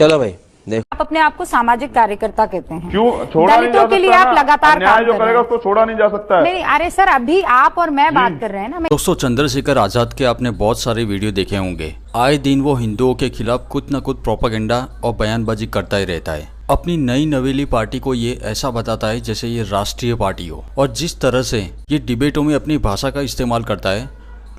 चलो भाई देखो, आप अपने आप को सामाजिक कार्यकर्ता कहते हैं, क्यों छोड़ा नहीं जा दलितों के लिए आप लगातार काम जो कर करेगा रहे हैं। उसको छोड़ा नहीं जा सकता है। नहीं, अरे सर अभी आप और मैं बात कर रहे हैं ना। दोस्तों, चंद्रशेखर आजाद के आपने बहुत सारे वीडियो देखे होंगे। आए दिन वो हिंदुओं के खिलाफ कुछ न कुछ प्रोपेगेंडा और बयानबाजी करता ही रहता है। अपनी नई नवेली पार्टी को ये ऐसा बताता है जैसे ये राष्ट्रीय पार्टी हो, और जिस तरह से ये डिबेटों में अपनी भाषा का इस्तेमाल करता है,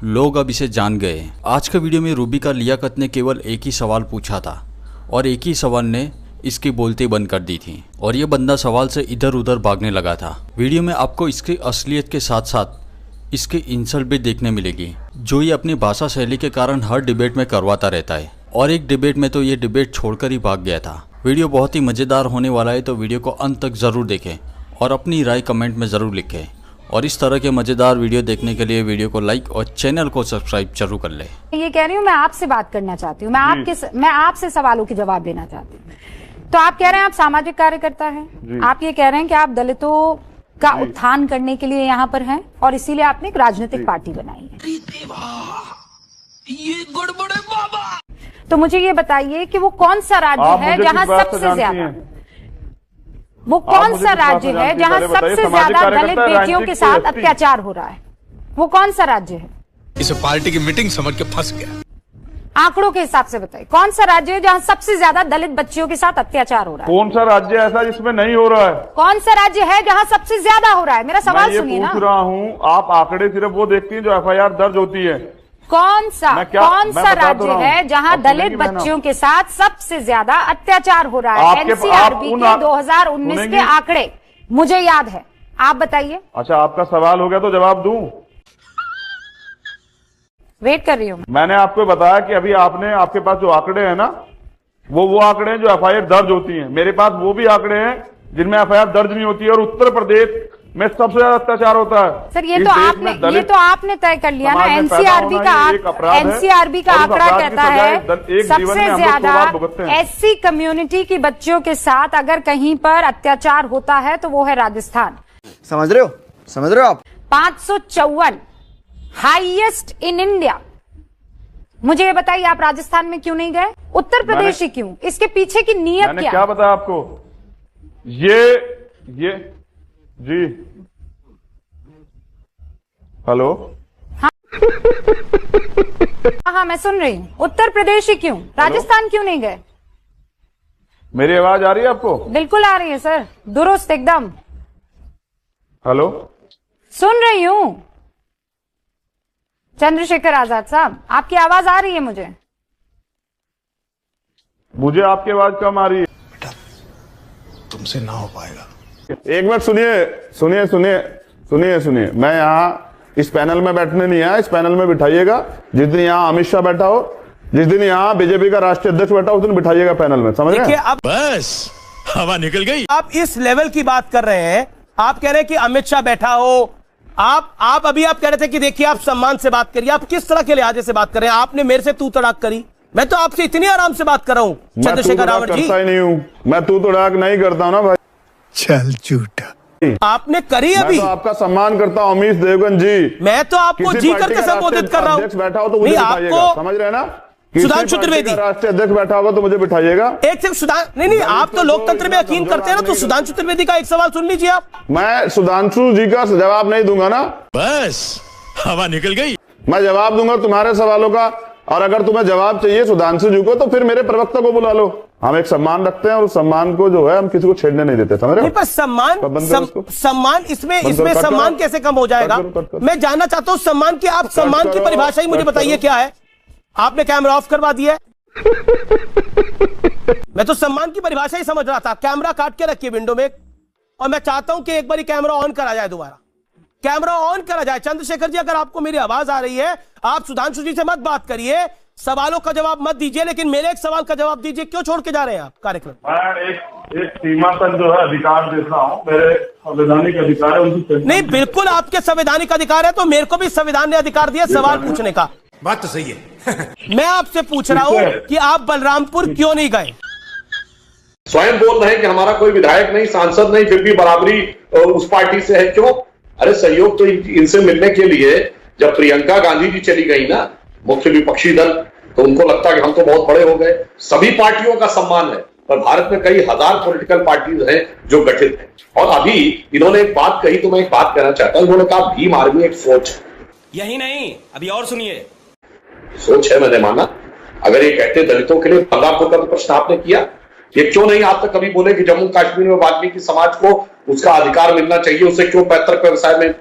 लोग अब इसे जान गए हैं। आज के वीडियो में रूबिका लियाकत ने केवल एक ही सवाल पूछा था और एक ही सवाल ने इसकी बोलती बंद कर दी थी, और ये बंदा सवाल से इधर उधर भागने लगा था। वीडियो में आपको इसकी असलियत के साथ साथ इसकी इंसल्ट भी देखने मिलेगी, जो ये अपनी भाषा शैली के कारण हर डिबेट में करवाता रहता है। और एक डिबेट में तो ये डिबेट छोड़कर ही भाग गया था। वीडियो बहुत ही मज़ेदार होने वाला है, तो वीडियो को अंत तक ज़रूर देखें और अपनी राय कमेंट में ज़रूर लिखें। और इस तरह के मज़ेदार वीडियो देखने के लिए वीडियो को लाइक और चैनल को सब्सक्राइब जरूर कर ले। ये कह रही हूँ, मैं आपसे बात करना चाहती हूँ, मैं आपसे सवालों के जवाब देना चाहती हूँ। तो आप कह रहे हैं आप सामाजिक कार्यकर्ता हैं, आप ये कह रहे हैं कि आप दलितों का उत्थान करने के लिए यहाँ पर हैं, और इसीलिए आपने एक राजनीतिक पार्टी बनाई है। ये गड़बड़ है बाबा। तो मुझे ये बताइए कि वो कौन सा राज्य है जहाँ सबसे ज्यादा, वो कौन सा राज्य है जहाँ सबसे ज्यादा दलित बेटियों के साथ अत्याचार हो रहा है? वो कौन सा राज्य है? इसे पार्टी की मीटिंग समझ के फंस गया। आंकड़ों के हिसाब से बताइए, कौन सा राज्य है जहाँ सबसे ज्यादा दलित बच्चियों के साथ अत्याचार हो रहा है? कौन सा राज्य ऐसा जिसमें नहीं हो रहा है? कौन सा राज्य है जहाँ सबसे ज्यादा हो रहा है? मेरा सवाल सुनिए ना। मैं पूछ रहा हूँ, आप आंकड़े सिर्फ वो देखती हैं जो FIR दर्ज होती है। कौन सा राज्य है जहां दलित बच्चियों के साथ सबसे ज्यादा अत्याचार हो रहा है? NCRB के 2019 के आंकड़े मुझे याद है, आप बताइए। अच्छा, आपका सवाल हो गया तो जवाब दूं? वेट कर रही हूँ। मैंने आपको बताया कि अभी आपके पास जो आंकड़े हैं ना, वो आंकड़े हैं जो FIR दर्ज होती हैं। मेरे पास वो भी आंकड़े हैं जिनमें FIR दर्ज नहीं होती है, और उत्तर प्रदेश में सबसे ज्यादा अत्याचार होता है। सर ये तो आपने तय कर लिया ना। NCRB का आंकड़ा कहता है सबसे ज्यादा SC कम्युनिटी की बच्चियों के साथ अगर कहीं पर अत्याचार होता है तो वो है राजस्थान। समझ रहे हो आप? 554 हाईएस्ट इन इंडिया। मुझे ये बताइए, आप राजस्थान में क्यों नहीं गए? उत्तर प्रदेश ही क्यों? इसके पीछे की नीयत क्या बताया आपको? ये जी, हेलो। हाँ, मैं सुन रही हूँ। उत्तर प्रदेश ही क्यों? राजस्थान क्यों नहीं गए? मेरी आवाज आ रही है आपको? बिल्कुल आ रही है सर, दुरुस्त एकदम। हेलो, सुन रही हूँ चंद्रशेखर आजाद साहब, आपकी आवाज आ रही है मुझे आपकी आवाज कम आ रही है। बेटा, तुमसे ना हो पाएगा। एक मिनट सुनिए। मैं यहाँ इस पैनल में बैठने नहीं आया। इस पैनल में बिठाइएगा जिस दिन यहाँ अमित शाह बैठा हो, जिस दिन यहाँ बीजेपी का राष्ट्रीय अध्यक्ष बैठा हो, उस दिन बिठाइएगा पैनल में। समझ रहे हैं? बस हवा निकल गई। आप इस लेवल की बात कर रहे हैं। आप कह रहे हैं कि अमित शाह बैठा हो। आप अभी आप कह रहे थे कि देखिए आप सम्मान से बात करिए। आप किस तरह के लिहाजे से बात कर रहे हैं? आपने मेरे से तू तड़ाक करी। मैं तो आपसे इतनी आराम से बात कर रहा हूँ चंद्रशेखर रावत जी। नहीं हूँ मैं, तू तड़ाक नहीं करता हूँ ना भाई। चल झूठा आपने करी अभी। मैं तो आपका सम्मान करता हूँ अमित देवगन जी। मैं तो आपको जी करके संबोधित कर रहा हूँ। बैठा हो तो मुझे बिठाइएगा, समझ रहे हैं ना? सुधांशु त्रिवेदी राष्ट्रीय अध्यक्ष बैठा होगा तो मुझे बिठाइएगा। एक से नहीं, आप तो लोकतंत्र में यकीन करते हैं ना, तो सुधांशु त्रिवेदी का एक सवाल सुन लीजिए आप। मैं सुधांशु जी का जवाब नहीं दूंगा ना। बस हवा निकल गई। मैं जवाब दूंगा तुम्हारे सवालों का, और अगर तुम्हें जवाब चाहिए सुधांशु जी को तो फिर मेरे प्रवक्ता को बुला लो। हम एक सम्मान रखते हैं और उस सम्मान को जो है हम किसी को छेड़ने नहीं देते। समझ रहे हो? सम्मान इसमें सम्मान कैसे कम हो जाएगा? मैं जानना चाहता हूं सम्मान की, आप सम्मान की परिभाषा ही मुझे बताइए क्या है? आपने कैमरा ऑफ करवा दिया। मैं तो सम्मान की परिभाषा ही समझ रहा था। कैमरा काट के रखिए विंडो में, और मैं चाहता हूं कि एक बार कैमरा ऑन करा जाए, दोबारा कैमरा ऑन करा जाए। चंद्रशेखर जी, अगर आपको मेरी आवाज आ रही है, आप सुधांशु जी से मत बात करिए, सवालों का जवाब मत दीजिए, लेकिन मेरे एक सवाल का जवाब दीजिए। क्यों छोड़ के जा रहे हैं आप कार्यक्रम? मैं एक सीमा तक जो है अधिकार देता हूं, मेरे संवैधानिक अधिकार है उनकी। नहीं, बिल्कुल आपके संवैधानिक अधिकार है, तो मेरे को भी संविधान ने अधिकार दिया सवाल पूछने का। बात तो सही है। मैं आपसे पूछ रहा हूं कि आप बलरामपुर क्यों नहीं गए? स्वयं बोल रहे हैं कि हमारा कोई विधायक नहीं, सांसद नहीं, फिर भी बराबरी उस पार्टी से है। क्यों? अरे सहयोग तो इनसे मिलने के लिए जब प्रियंका गांधी जी चली गई ना, मुख्य विपक्षी दल तो उनको लगता है कि हम तो बहुत बड़े हो गए। सभी पार्टियों का सम्मान है, पर भारत में कई हजार पॉलिटिकल पार्टीज हैं जो गठित हैं। और अभी इन्होंने एक बात कही, तो मैं एक बात कहना चाहता हूं। इन्होंने कहा भीम आर्मी एक सोच है। यही नहीं, अभी और सुनिए। सोच है, मैंने माना। अगर ये कहते दलितों के लिए बंगापुर का तो प्रश्न आपने किया, ये क्यों नहीं आप तक कभी बोले कि जम्मू कश्मीर में वाल्मीकि समाज को उसका अधिकार मिलना चाहिए, उसे क्यों पैतृक व्यवसाय में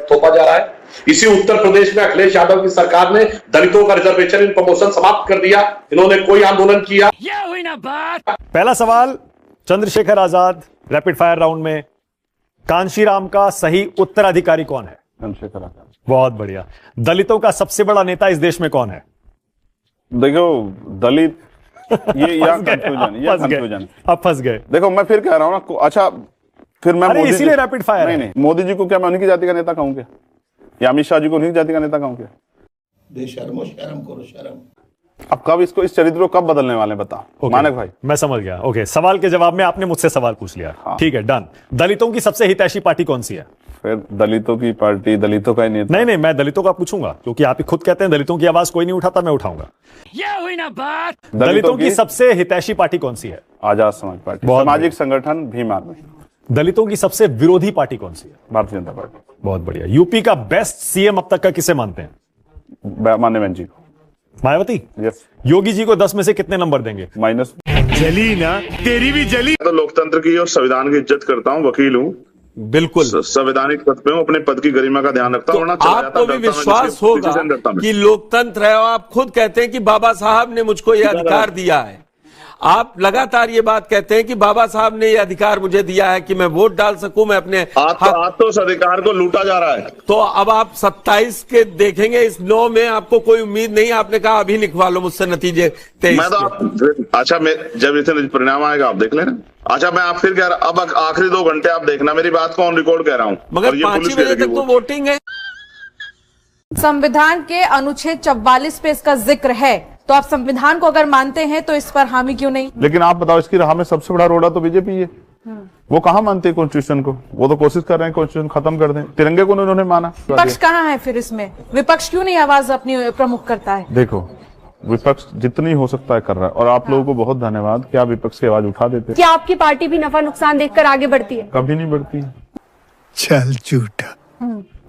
थोपा जा रहा है? इसी उत्तर प्रदेश में अखिलेश यादव की सरकार ने दलितों का रिजर्वेशन इन प्रमोशन समाप्त कर दिया। इन्होंने कोई आंदोलन किया। ये हुई ना बात। पहला सवाल Chandrashekhar Azad, rapid fire round में कांशीराम का सही उत्तराधिकारी कौन है? चंद्रशेखर आजाद। बहुत बढ़िया। दलितों का सबसे बड़ा नेता इस देश में कौन है? देखो दलित ये कंफ्यूजन अब फंस गए। देखो मैं फिर कह रहा हूँ ना, अच्छा फिर मैं अरे इसीलिए रैपिड फायर नहीं नहीं, मोदी जी को क्या मैं उन्हीं की जाति का नेता कहूँ क्या, या अमित शाह जी को उन्हीं की जाति का नेता कहूँ क्या? बेशर्मो शर्म करो शर्म। अब कब इसको, इस चरित्र को कब बदलने वाले बताओ मानक भाई। मैं समझ गया। ओके, सवाल के जवाब में आपने मुझसे सवाल पूछ लिया। हाँ। ठीक है, डन। दलितों की सबसे हितैषी पार्टी कौन सी है? फिर दलितों की पार्टी, दलितों का ही नेता। नहीं, मैं दलितों का पूछूंगा क्योंकि आप ही खुद कहते हैं दलितों की आवाज कोई नहीं उठाता, मैं उठाऊंगा। ये हुई ना बात। दलितों की सबसे हितैषी पार्टी कौन सी है? आजाद समाज पार्टी। सामाजिक संगठन भीम आर्मी। दलितों की सबसे विरोधी पार्टी कौन सी है? भारतीय जनता पार्टी। बहुत बढ़िया। यूपी का बेस्ट सीएम अब तक का किसे मानते हैं? माननीय बहन जी को। मायावती। यस। योगी जी को 10 में से कितने नंबर देंगे? माइनस। जली ना, तेरी भी जली। तो लोकतंत्र की और संविधान की इज्जत करता हूँ, वकील हूँ, बिल्कुल संवैधानिक पद पे हूँ, अपने पद की गरिमा का ध्यान रखता हूँ। तो आपको भी विश्वास होगा कि लोकतंत्र है। आप खुद कहते हैं कि बाबा साहब ने मुझको यह अधिकार दिया है। आप लगातार ये बात कहते हैं कि बाबा साहब ने ये अधिकार मुझे दिया है कि मैं वोट डाल सकूं, मैं अपने तो उस अधिकार को लूटा जा रहा है। तो अब आप 27 के देखेंगे, इस 9 में आपको कोई उम्मीद नहीं। आपने कहा अभी लिखवा लो मुझसे नतीजे 23। मैं तो अच्छा, मैं जब इसे परिणाम आएगा आप देख लेना। अच्छा मैं आप फिर कह रहा, अब आखिरी 2 घंटे आप देखना, मेरी बात को ऑन रिकॉर्ड कह रहा हूँ, मगर 5 ही बजे तक तो वोटिंग है। संविधान के अनुच्छेद 44 पे इसका जिक्र है, तो आप संविधान को अगर मानते हैं तो इस पर हामी क्यों नहीं? लेकिन आप बताओ, इसकी राह में सबसे बड़ा रोड़ा तो बीजेपी है। वो कहाँ मानते हैं कॉन्स्टिट्यूशन को? वो तो कोशिश कर रहे हैं कॉन्स्टिट्यूशन खत्म कर दें। तिरंगे को उन्होंने माना। विपक्ष कहाँ है फिर इसमें? विपक्ष क्यों नहीं आवाज अपनी प्रमुख करता है? देखो विपक्ष जितनी हो सकता है कर रहा है, और आप लोगों को बहुत धन्यवाद कि आप विपक्ष की आवाज उठा देते। क्या आपकी पार्टी भी नफा नुकसान देखकर आगे बढ़ती है? कभी नहीं बढ़ती। चल झूठा।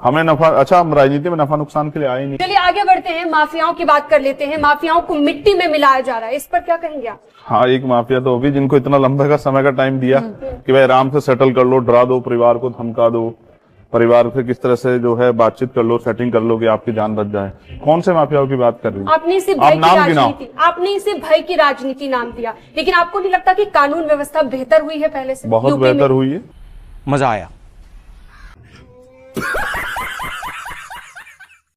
हमें नफा, अच्छा हम राजनीति में नफा नुकसान के लिए आए नहीं। चलिए आगे बढ़ते हैं, माफियाओं की बात कर लेते हैं। माफियाओं को मिट्टी में मिलाया जा रहा है, इस पर क्या कहेंगे आप? हाँ, एक माफिया तो अभी जिनको इतना लंबे का समय का टाइम दिया कि भाई आराम से सेटल कर लो, डरा दो परिवार को, धमका दो परिवार से, किस तरह से जो है बातचीत कर लो, सेटिंग कर लो कि आपकी जान बच जाए। कौन से माफियाओं की बात कर रही है? आपने इसे भय की राजनीति नाम दिया, लेकिन आपको नहीं लगता कि कानून व्यवस्था बेहतर हुई है पहले से? बहुत बेहतर हुई है। मजा आया।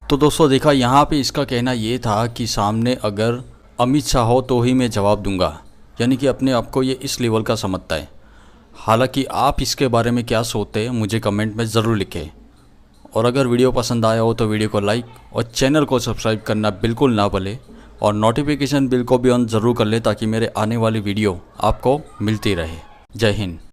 तो दोस्तों देखा, यहाँ पे इसका कहना ये था कि सामने अगर अमित शाह हो तो ही मैं जवाब दूंगा, यानी कि अपने आप को ये इस लेवल का समझता है। हालांकि आप इसके बारे में क्या सोचते हैं मुझे कमेंट में ज़रूर लिखें, और अगर वीडियो पसंद आया हो तो वीडियो को लाइक और चैनल को सब्सक्राइब करना बिल्कुल ना भूलें, और नोटिफिकेशन बिल को भी ऑन ज़रूर कर लें ताकि मेरे आने वाली वीडियो आपको मिलती रहे। जय हिंद।